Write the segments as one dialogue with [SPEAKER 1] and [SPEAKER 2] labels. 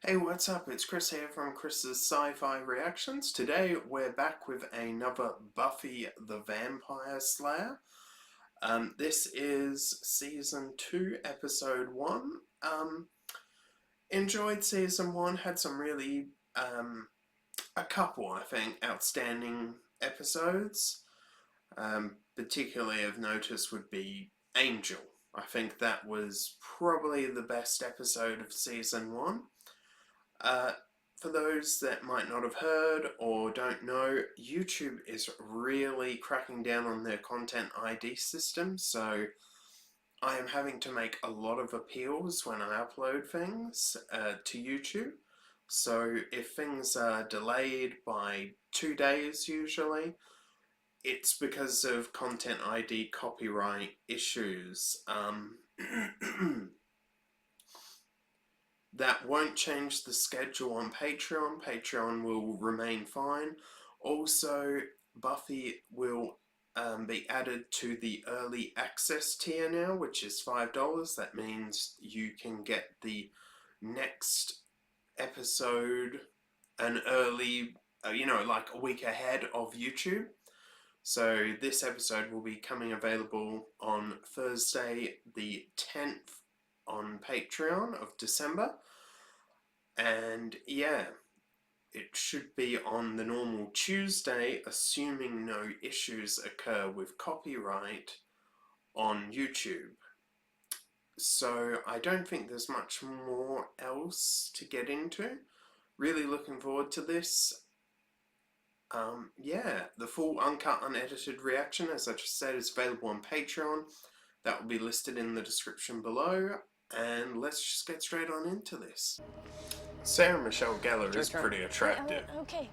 [SPEAKER 1] Hey, what's up? It's Chris here from Chris's Sci-Fi Reactions. Today we're back with another Buffy the Vampire Slayer. This is Season 2, Episode 1. Enjoyed Season 1, had some really, a couple, I think, outstanding episodes. Particularly of notice would be Angel. I think that was probably the best episode of Season 1. For those that might not have heard or don't know, YouTube is really cracking down on their content ID system, so I am having to make a lot of appeals when I upload things to YouTube. So if things are delayed by 2 days usually, it's because of content ID copyright issues. That won't change the schedule on Patreon. Patreon will remain fine. Also, Buffy will be added to the early access tier now, which is $5. That means you can get the next episode an early, like a week ahead of YouTube. So this episode will be coming available on Thursday the 10th on Patreon of December, and yeah, it should be on the normal Tuesday, assuming no issues occur with copyright on YouTube. So I don't think there's much more else to get into. Really looking forward to this. Yeah, the full uncut, unedited reaction, as I just said, is available on Patreon. That will be listed in the description below. And let's just get straight on into this. Sarah Michelle Gellar is pretty attractive.
[SPEAKER 2] Okay.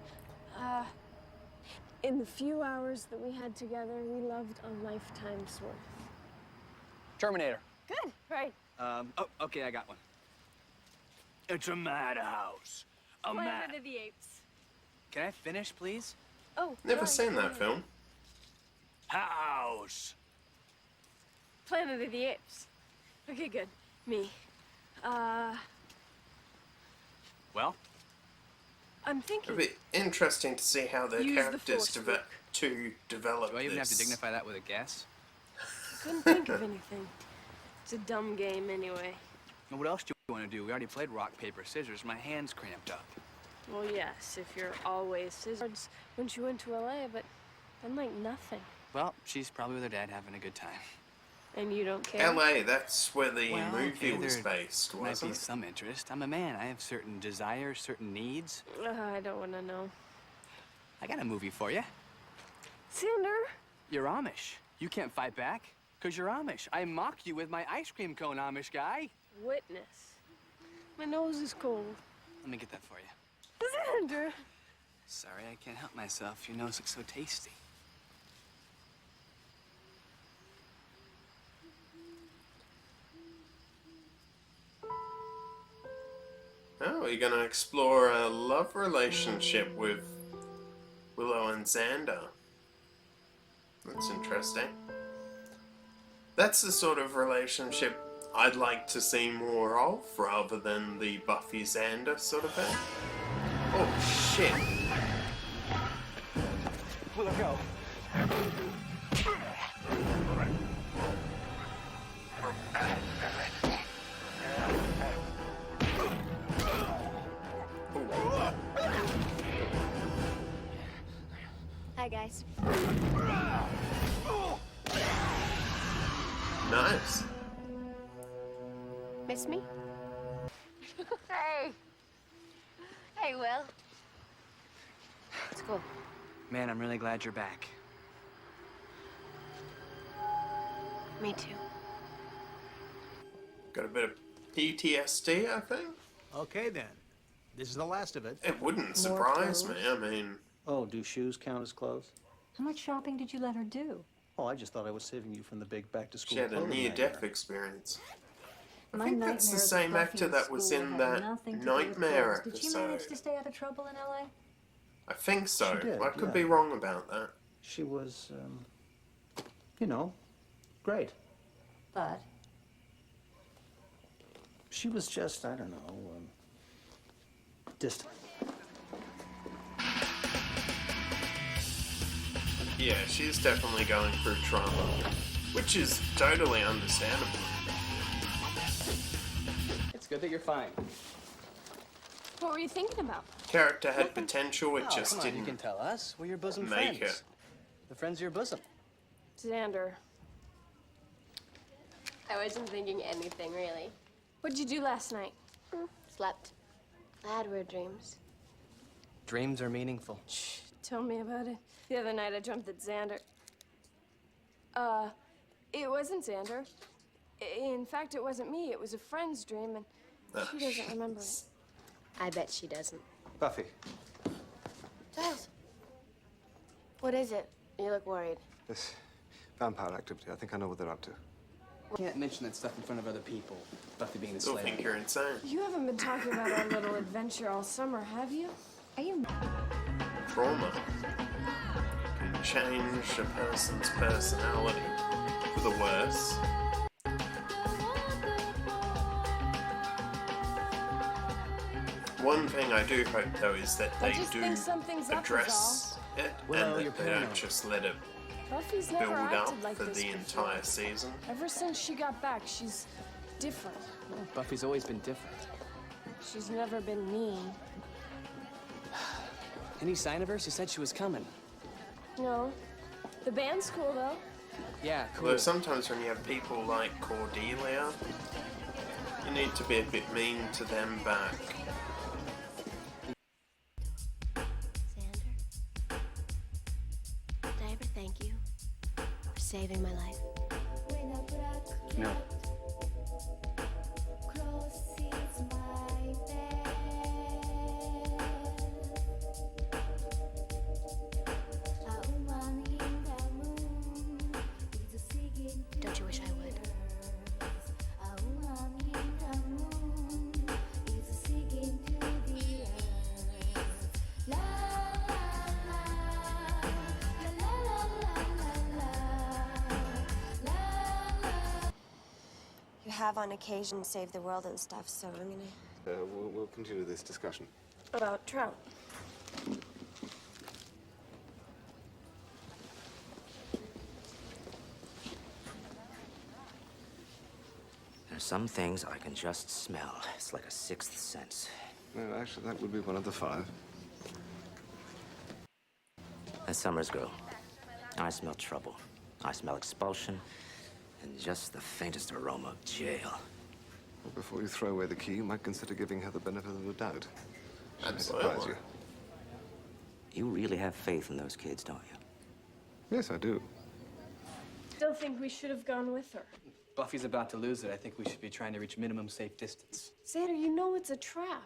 [SPEAKER 2] In the few hours that we had together, we loved a lifetime's worth.
[SPEAKER 3] Terminator.
[SPEAKER 2] Good, right.
[SPEAKER 3] Oh, okay, I got one. It's a madhouse.
[SPEAKER 2] Planet of the Apes.
[SPEAKER 3] Can I finish, please?
[SPEAKER 2] Oh,
[SPEAKER 1] Never seen that film.
[SPEAKER 3] House.
[SPEAKER 2] Planet of the Apes. Okay, good. Me.
[SPEAKER 3] Well?
[SPEAKER 2] I'm thinking.
[SPEAKER 1] It'd be interesting to see how their
[SPEAKER 2] Use
[SPEAKER 1] characters
[SPEAKER 2] the Force
[SPEAKER 1] develop.
[SPEAKER 3] Do I even have to
[SPEAKER 1] this.
[SPEAKER 3] dignify that with a guess?
[SPEAKER 2] Couldn't think of anything. It's a dumb game anyway.
[SPEAKER 3] Well, what else do you want to do? We already played rock, paper, scissors. My hand's cramped up.
[SPEAKER 2] Well, yes, if you're always scissors when she went to LA, but then like nothing.
[SPEAKER 3] Well, she's probably with her dad having a good time.
[SPEAKER 2] And you don't care?
[SPEAKER 1] LA, that's where the movie
[SPEAKER 3] okay,
[SPEAKER 1] was
[SPEAKER 3] there
[SPEAKER 1] based,
[SPEAKER 3] might
[SPEAKER 1] wasn't
[SPEAKER 3] be
[SPEAKER 1] it?
[SPEAKER 3] some interest. I'm a man. I have certain desires, certain needs.
[SPEAKER 2] I don't want to know.
[SPEAKER 3] I got a movie for you.
[SPEAKER 2] Cinder?
[SPEAKER 3] You're Amish. You can't fight back, because you're Amish. I mocked you with my ice cream cone, Amish guy.
[SPEAKER 2] Witness. My nose is cold.
[SPEAKER 3] Let me get that for you.
[SPEAKER 2] Cinder!
[SPEAKER 3] Sorry, I can't help myself. Your nose looks so tasty.
[SPEAKER 1] Oh, you're gonna explore a love relationship with Willow and Xander. That's interesting. That's the sort of relationship I'd like to see more of, rather than the Buffy Xander sort of thing. Oh shit.
[SPEAKER 3] Willow, go.
[SPEAKER 2] Hi, guys.
[SPEAKER 1] Nice.
[SPEAKER 2] Miss me?
[SPEAKER 4] Hey. Hey, Will.
[SPEAKER 2] Let's go.
[SPEAKER 3] Man, I'm really glad you're back.
[SPEAKER 2] Me too.
[SPEAKER 1] Got a bit of PTSD, I think.
[SPEAKER 5] Okay, then. This is the last of it.
[SPEAKER 1] It wouldn't surprise me, I mean...
[SPEAKER 5] Oh, do shoes count as clothes?
[SPEAKER 4] How much shopping did you let her do?
[SPEAKER 5] Oh, I just thought I was saving you from the big back-to-school
[SPEAKER 1] She had a
[SPEAKER 5] clothing
[SPEAKER 1] near-death
[SPEAKER 5] nightmare.
[SPEAKER 1] experience. I
[SPEAKER 4] My
[SPEAKER 1] think that's the
[SPEAKER 4] nightmares with
[SPEAKER 1] same
[SPEAKER 4] Buffy
[SPEAKER 1] actor
[SPEAKER 4] in
[SPEAKER 1] that was
[SPEAKER 4] school
[SPEAKER 1] in
[SPEAKER 4] had
[SPEAKER 1] that
[SPEAKER 4] nothing to do with
[SPEAKER 1] Nightmare
[SPEAKER 4] clothes. Did she manage
[SPEAKER 1] episode.
[SPEAKER 4] to stay out of trouble in LA?
[SPEAKER 1] I think so.
[SPEAKER 5] She did,
[SPEAKER 1] I could
[SPEAKER 5] yeah.
[SPEAKER 1] be wrong about that.
[SPEAKER 5] She was, you know, great.
[SPEAKER 4] But
[SPEAKER 5] She was just, I don't know, distant.
[SPEAKER 1] Yeah, she's definitely going through trauma, which is totally understandable.
[SPEAKER 3] It's good that you're fine.
[SPEAKER 2] What were you thinking about?
[SPEAKER 1] Character had potential, it
[SPEAKER 3] Oh,
[SPEAKER 1] just
[SPEAKER 3] come on, you can
[SPEAKER 1] didn't
[SPEAKER 3] tell us. We're your bosom
[SPEAKER 1] make
[SPEAKER 3] friends.
[SPEAKER 1] it.
[SPEAKER 3] The friends of your bosom.
[SPEAKER 2] Xander,
[SPEAKER 6] I wasn't thinking anything, really.
[SPEAKER 2] what'd you do last night?
[SPEAKER 6] Slept. I had weird dreams.
[SPEAKER 3] Dreams are meaningful.
[SPEAKER 2] Shh, tell me about it. The other night I dreamt that Xander... it wasn't Xander. In fact, it wasn't me. It was a friend's dream, and she doesn't remember it.
[SPEAKER 6] I bet she doesn't.
[SPEAKER 5] Buffy.
[SPEAKER 6] Giles. What is it? You look worried.
[SPEAKER 7] This vampire activity, I think I know what they're up to.
[SPEAKER 3] Can't mention that stuff in front of other people. Buffy being the
[SPEAKER 1] Still
[SPEAKER 3] slayer.
[SPEAKER 1] think you're insane.
[SPEAKER 2] You haven't been talking about our little adventure all summer, have you?
[SPEAKER 4] Are you?
[SPEAKER 1] Trauma can change a person's personality for the worse. One thing I do hope, though, is that
[SPEAKER 2] I
[SPEAKER 1] they
[SPEAKER 2] just
[SPEAKER 1] do
[SPEAKER 2] think something's up is
[SPEAKER 1] address it
[SPEAKER 3] Well,
[SPEAKER 1] and
[SPEAKER 3] you're
[SPEAKER 1] that they don't
[SPEAKER 3] paranoid.
[SPEAKER 1] just let it
[SPEAKER 2] Buffy's never
[SPEAKER 1] build up
[SPEAKER 2] acted like
[SPEAKER 1] for
[SPEAKER 2] this
[SPEAKER 1] the
[SPEAKER 2] before.
[SPEAKER 1] entire season.
[SPEAKER 2] Ever since she got back, she's different.
[SPEAKER 3] Well, Buffy's always been different.
[SPEAKER 2] She's never been mean.
[SPEAKER 3] Any sign of her? She said she was coming.
[SPEAKER 2] No. The band's cool, though.
[SPEAKER 3] Yeah, cool.
[SPEAKER 1] Although sometimes when you have people like Cordelia, you need to be a bit mean to them back.
[SPEAKER 6] Xander? Did I ever thank you for saving my life?
[SPEAKER 3] No.
[SPEAKER 6] Don't you wish I would? You have on occasion saved the world and stuff, so I'm gonna...
[SPEAKER 7] We'll continue this discussion.
[SPEAKER 2] About Trout.
[SPEAKER 8] There's some things I can just smell. It's like a sixth sense.
[SPEAKER 7] No, actually, that would be one of the 5.
[SPEAKER 8] As Summers girl, I smell trouble. I smell expulsion and just the faintest aroma of jail.
[SPEAKER 7] Well, before you throw away the key, you might consider giving her the benefit of the doubt. She may surprise
[SPEAKER 1] Absolutely.
[SPEAKER 7] you.
[SPEAKER 8] You really have faith in those kids, don't you?
[SPEAKER 7] Yes, I do.
[SPEAKER 2] Still think we should have gone with her.
[SPEAKER 3] Buffy's about to lose it. I think we should be trying to reach minimum safe distance.
[SPEAKER 2] Xander, you know it's a trap.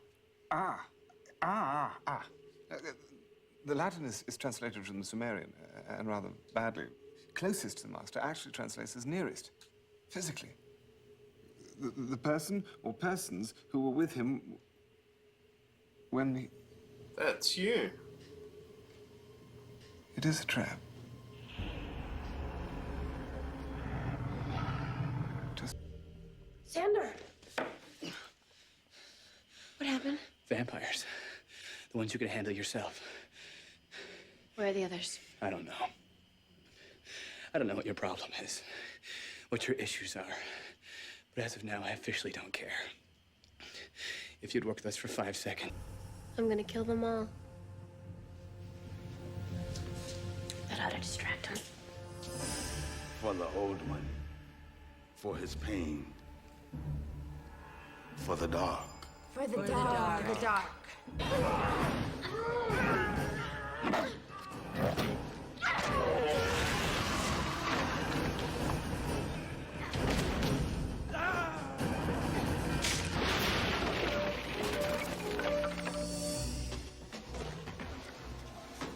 [SPEAKER 7] The Latin is translated from the Sumerian, and rather badly. Closest to the master actually translates as nearest, physically. The person or persons who were with him when he...
[SPEAKER 1] That's you.
[SPEAKER 7] It is a trap. Just...
[SPEAKER 2] Xander! What happened?
[SPEAKER 3] Vampires. The ones you can handle yourself.
[SPEAKER 6] Where are the others?
[SPEAKER 3] I don't know. I don't know what your problem is, what your issues are. But as of now, I officially don't care. If you'd work with us for 5 seconds.
[SPEAKER 6] I'm gonna kill them all. That ought to distract him.
[SPEAKER 9] For the old one, for his pain, for the dark.
[SPEAKER 2] For the dark. For the dark.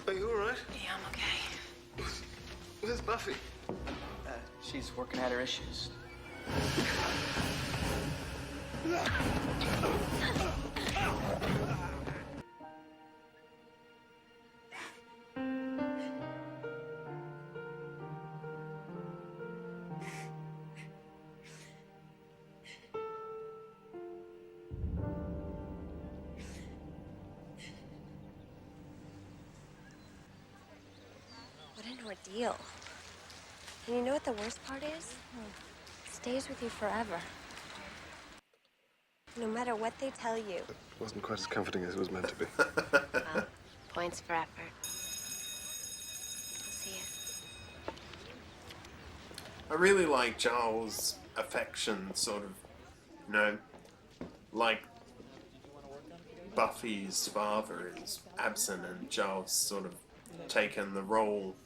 [SPEAKER 7] Are you all right?
[SPEAKER 6] Yeah, I'm okay.
[SPEAKER 7] Where's Buffy?
[SPEAKER 3] She's working out her issues.
[SPEAKER 6] ordeal. And you know what the worst part is? It stays with you forever. No matter what they tell you.
[SPEAKER 10] It wasn't quite as comforting as it was meant to be.
[SPEAKER 6] Well, points for effort. I'll see you.
[SPEAKER 1] I really like Giles' affection, sort of, you know, like Buffy's father is absent and Giles sort of taken the role.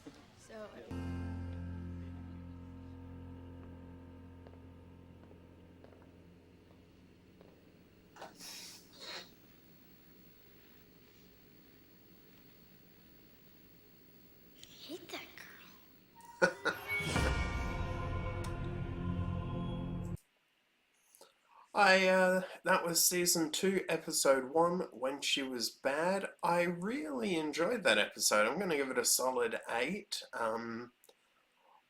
[SPEAKER 6] I hate that girl.
[SPEAKER 1] That was season 2, episode 1, When She Was Bad. I really enjoyed that episode. I'm going to give it a solid 8.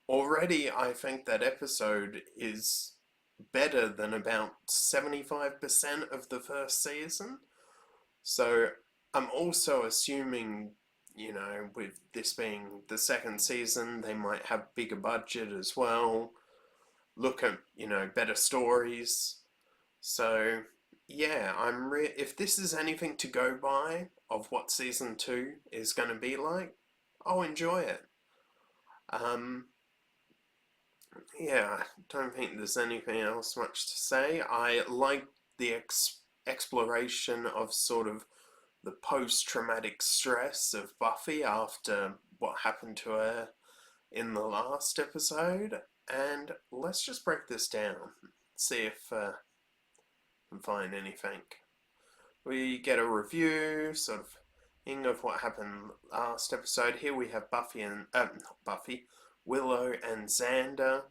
[SPEAKER 1] Already, I think that episode is better than about 75% of the first season. So, I'm also assuming, you know, with this being the second season, they might have bigger budget as well. Look at, you know, better stories. So, yeah, if this is anything to go by of what season 2 is going to be like, I'll enjoy it. Yeah, I don't think there's anything else much to say. I like the exploration of sort of the post-traumatic stress of Buffy after what happened to her in the last episode. And let's just break this down, see if can find anything. We get a review, sort of thing of what happened last episode. Here we have Willow and Xander,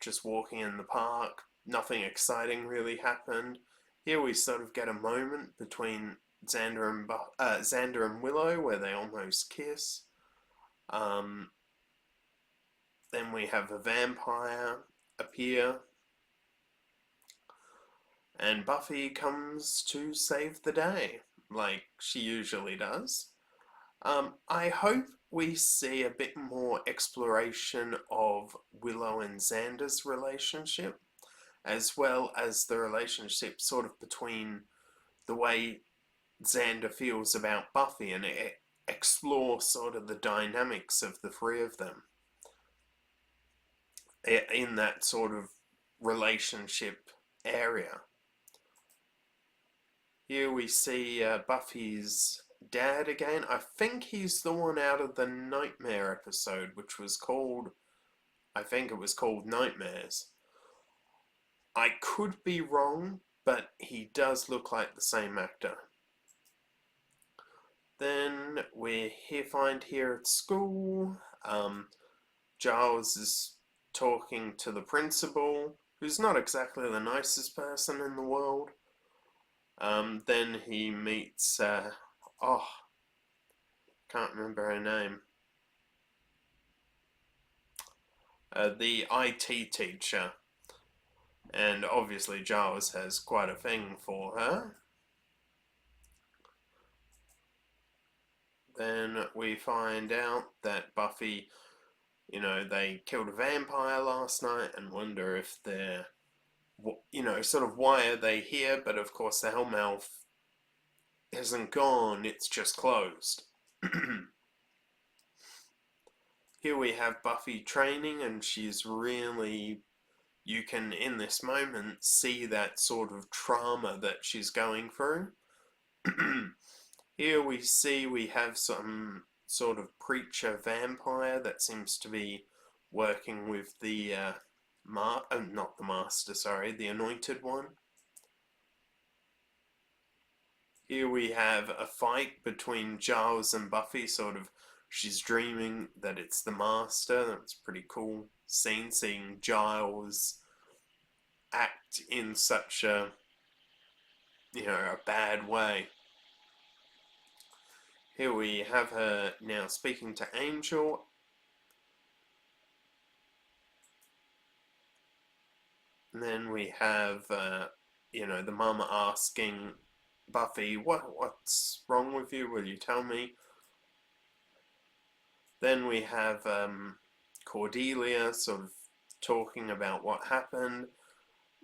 [SPEAKER 1] just walking in the park. Nothing exciting really happened. Here we sort of get a moment between Xander and Willow where they almost kiss. Then we have a vampire appear. And Buffy comes to save the day, like she usually does. I hope we see a bit more exploration of Willow and Xander's relationship, as well as the relationship sort of between the way Xander feels about Buffy, and explore sort of the dynamics of the three of them in that sort of relationship area. Here we see Buffy's dad again. I think he's the one out of the Nightmare episode, which was called, I think it was called Nightmares. I could be wrong, but he does look like the same actor. Then we find here at school, Giles is talking to the principal, who's not exactly the nicest person in the world. Then he meets, can't remember her name. The IT teacher. And obviously Giles has quite a thing for her. Then we find out that Buffy, you know, they killed a vampire last night and wonder if they're, you know, sort of why are they here? But of course the Hellmouth isn't gone, it's just closed. Here we have Buffy training, and she's really, you can in this moment see that sort of trauma that she's going through. Here we have some sort of preacher vampire that seems to be working with the not the master, sorry, the anointed one. Here we have a fight between Giles and Buffy, sort of, she's dreaming that it's the master. That's a pretty cool scene, seeing Giles act in such a, you know, a bad way. Here we have her now speaking to Angel. And then we have, you know, the mama asking Buffy, what's wrong with you? Will you tell me? Then we have Cordelia sort of talking about what happened,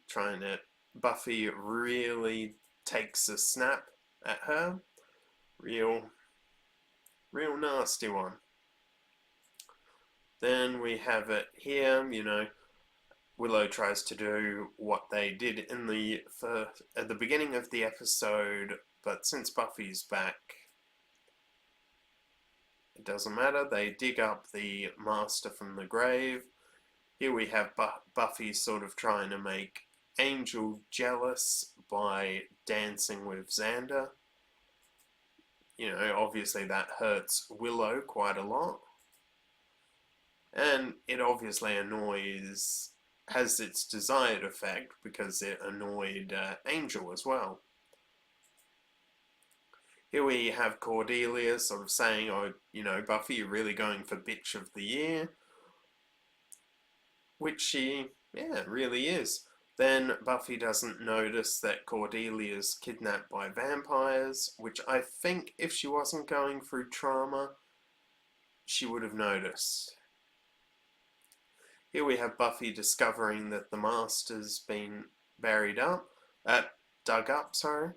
[SPEAKER 1] trying to... Buffy really takes a snap at her. Real nasty one. Then we have it here, you know, Willow tries to do what they did in at the beginning of the episode, but since Buffy's back, it doesn't matter. They dig up the Master from the grave. Here we have Buffy sort of trying to make Angel jealous by dancing with Xander. You know, obviously that hurts Willow quite a lot. And it obviously has its desired effect because it annoyed Angel as well. Here we have Cordelia sort of saying, oh, you know, Buffy, you're really going for bitch of the year. Which she, yeah, really is. Then Buffy doesn't notice that Cordelia's kidnapped by vampires, which I think if she wasn't going through trauma, she would have noticed. Here we have Buffy discovering that the Master's been dug up, sorry.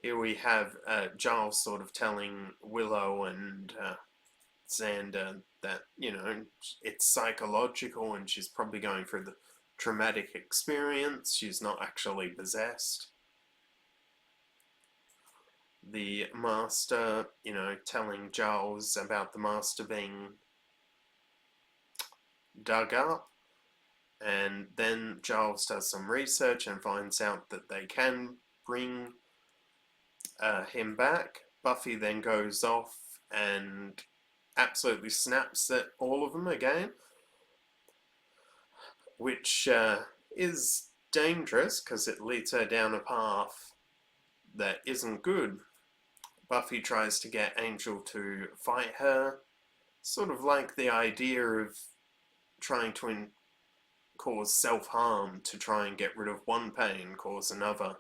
[SPEAKER 1] Here we have Giles sort of telling Willow and Xander that, you know, it's psychological and she's probably going through the traumatic experience. She's not actually possessed. The Master, you know, telling Giles about the Master being dug up, and then Giles does some research and finds out that they can bring him back. Buffy then goes off and absolutely snaps at all of them again, which is dangerous because it leads her down a path that isn't good. Buffy tries to get Angel to fight her, sort of like the idea of trying to cause self-harm to try and get rid of one pain, cause another.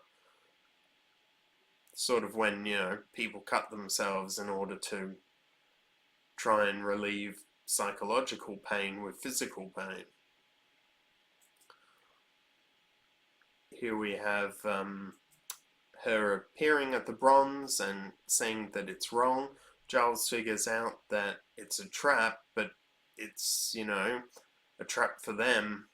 [SPEAKER 1] Sort of when, you know, people cut themselves in order to try and relieve psychological pain with physical pain. Here we have her appearing at the bronze and saying that it's wrong. Giles figures out that it's a trap, but it's, you know, a trap for them.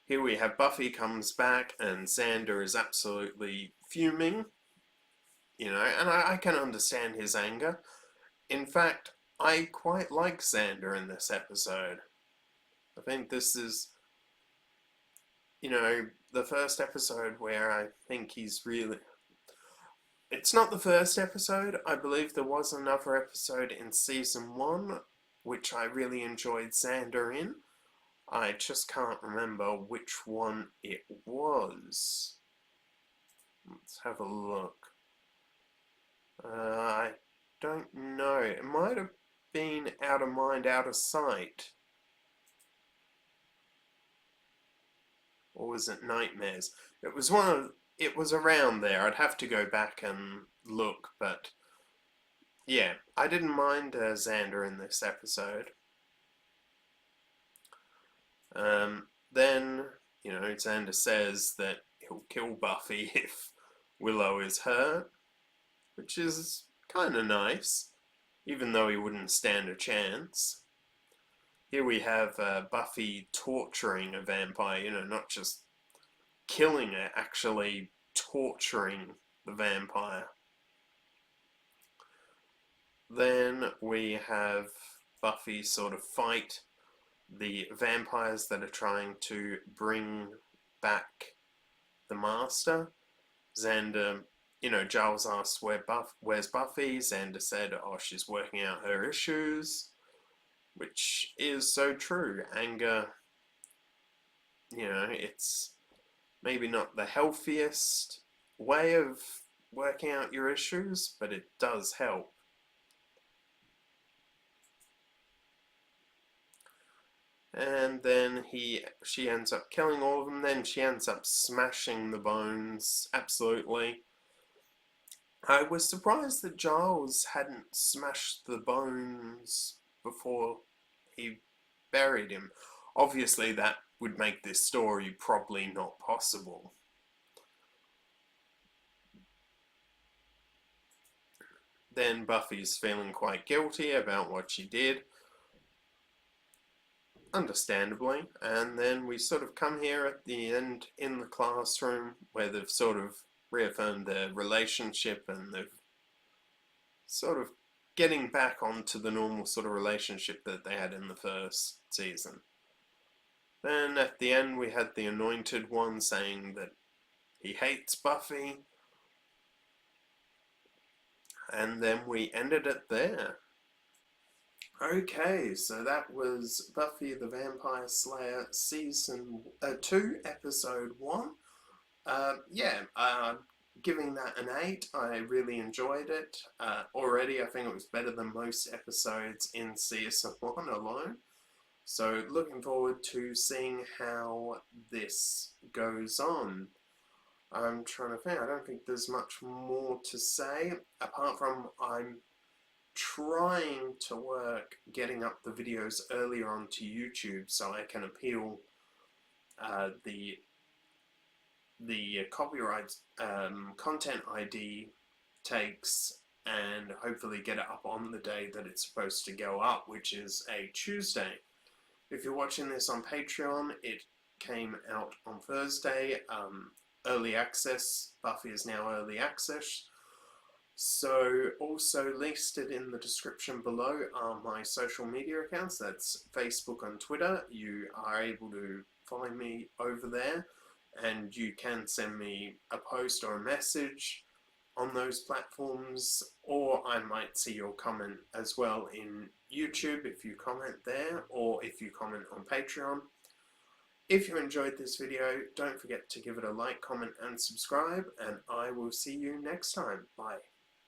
[SPEAKER 1] Here we have Buffy comes back and Xander is absolutely fuming, you know, and I can understand his anger. In fact, I quite like Xander in this episode. I think this is, you know, the first episode where I think he's really... It's not the first episode. I believe there was another episode in season 1 which I really enjoyed Xander in. I just can't remember which one it was. Let's have a look. I don't know. It might have been Out of Mind, Out of Sight. Or was it Nightmares? It was it was around there. I'd have to go back and look, but yeah, I didn't mind Xander in this episode. Then, you know, Xander says that he'll kill Buffy if Willow is hurt, which is kind of nice, even though he wouldn't stand a chance. Here we have Buffy torturing a vampire, you know, not just killing it, actually torturing the vampire. Then we have Buffy sort of fight the vampires that are trying to bring back the Master. Xander, you know, Giles asks where's Buffy? Xander said, oh, she's working out her issues, which is so true. Anger, you know, it's maybe not the healthiest way of working out your issues, but it does help. And then she ends up killing all of them. Then she ends up smashing the bones, absolutely. I was surprised that Giles hadn't smashed the bones before he buried him. Obviously, that would make this story probably not possible. Then Buffy's feeling quite guilty about what she did, understandably, and then we sort of come here at the end in the classroom where they've sort of reaffirmed their relationship and they've sort of getting back onto the normal sort of relationship that they had in the first season. Then at the end we had the Anointed One saying that he hates Buffy, and then we ended it there. Okay, so that was Buffy the Vampire Slayer Season 2, Episode 1. Giving that an 8. I really enjoyed it. Already I think it was better than most episodes in Season 1 alone. So looking forward to seeing how this goes on. I'm trying to think, I don't think there's much more to say, apart from I'm trying to work getting up the videos earlier onto YouTube so I can appeal the copyright content ID takes and hopefully get it up on the day that it's supposed to go up, which is a Tuesday. If you're watching this on Patreon, it came out on Thursday. Early access, Buffy is now early access. So also listed in the description below are my social media accounts. That's Facebook and Twitter. You are able to find me over there, and you can send me a post or a message on those platforms, or I might see your comment as well in YouTube if you comment there, or if you comment on Patreon. If you enjoyed this video, don't forget to give it a like, comment and subscribe, and I will see you next time. Bye.